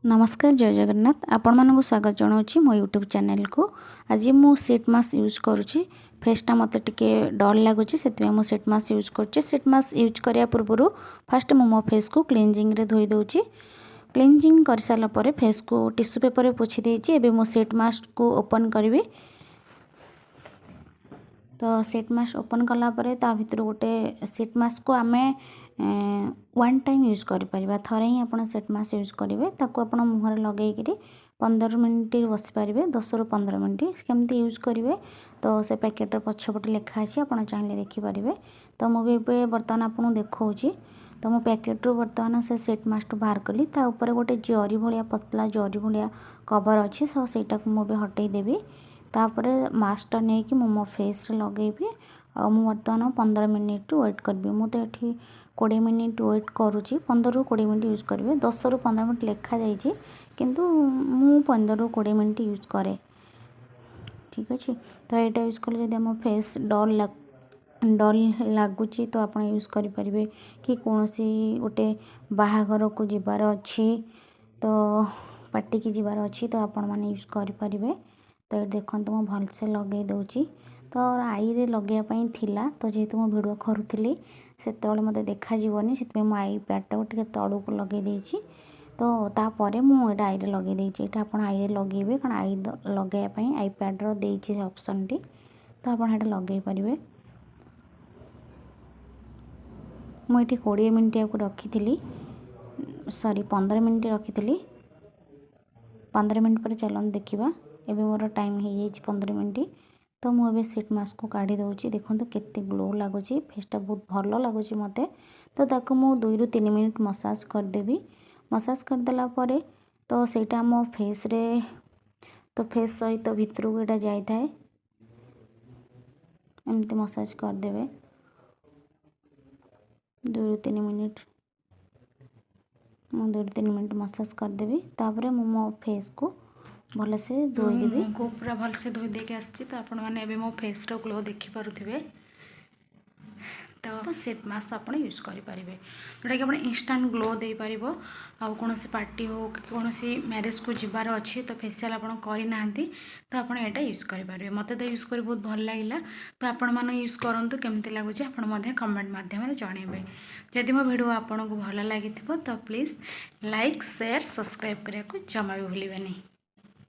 नमस्कार जय जगन्नाथ आपण मानक स्वागत जनावि मो यूट्यूब चैनल को। आज मु सीट मास्क यूज करुँची फेसटा मत टिके डर लगुच से मु सीट मास्क यूज करुँची। सीट मास्क यूज करिया पूर्व फास्ट मो फेस को क्लींजिंग रे धोई दउची। क्लींजिंग कर सारा पर फेस को टिश्यू पेपर रे पोछि देइची। एबे मो सीट मास्क को ओपन करी। तो सीट मास्क ओपन कला परे ता भितर गोटे सीट मास्क को आमे वन टाइम यूज कर परिबा। थरे ही आपण सीट मास्क यूज करेंगे ताको आपण मुहर लगे 15 मिनट बस पारे 10 ରୁ 15 मिनट केमती यूज करेंगे। तो से पैकेट पछपटे लिखा अच्छी आप चाहिए देखिपारे। तो मुझे बर्तमान आपको देखा तो मो पैकेट रू बर्तमान से सीट मास्क बाहर कली ता ऊपर गोटे जरी भाया पतला जरी भाया कवर अच्छी सो सेटा को मुझे हटई देवी। तापर मास्कटा नहीं कि मो फेस रे लगेबी और मु बर्तमान 15 मिनट वेट करी। मुझे ये 20 मिनट वेट करुँची 15 ରୁ 20 मिनट यूज करेंगे। 10 ରୁ 15 मिनट लिखा जाइए किंतु मु 15 ରୁ 20 मिनट यूज करे। ठीक अच्छे तो यहाँ यूज कले जब आम फेस डल लगुच तो आप यूज करेंगे कि कौन सी गोटे बाहाघर को जीवार अच्छी तो पार्टी की जीवार अच्छी तो आपण मैंने यूज करेंगे। तो ये देखो मुझे भलसे लगे दूची तो आई रे लगेवाई थिला तो जेहेतु मो भिडियो करूली से मत देखाजीवनी से मो आई पैडटा टे तलू को लगे देची। तो तापर मुझे आई लगे देची ये आप आई लगे कारण आई लगेवाई आई पैड्र देची ऑप्शन टी तो आप लगे पारे। मुझे 20 मिनट या रखी सॉरी 15 मिनट रखी 15 मिनट पर चलन देखा एवं मोर टाइम हो 15 मिनट। तो मुझे सीट मास्क को काढ़ी दूसरी देखो केते ग्लो लगुच फेसटा बहुत भल लगुच मत। तो ताको मु 2 ରୁ 3 मिनट मसाज करदेवी। मसाज करदेला परे तो सेटा मो फेस रे तो फेस सहित भितर को यहाँ जाए एमती मसाज करदेवे 2 ରୁ 3 मिनट। मु 2 ରୁ 3 मिनट मसाज करदेवी तापर मो फेस को भल से धोईदेवी। को पूरा भल से धोई देके आसी तो आपण मैंने एबे मो फेस रो ग्लो देखि पारुथिबे। तो सीट मास्क आप यूज करेंगे जोटा कि आप इंस्टांट ग्लो दे पार। आउ कौन पार्टी हो कि कौन मैरेज को जीवार अच्छी तो फेसियाल आप करना तो आप यहाँ यूज करेंगे। मत तो यूज कर बहुत भल लगे तो आपण मैंने यूज करूँ केमती लगुच आप कमेंट मध्यम जनइबे। जदि मो वीडियो आपको भल लगी तो प्लीज़ लाइक शेयर सब्सक्राइब करने को जमा भी भूलें नहीं।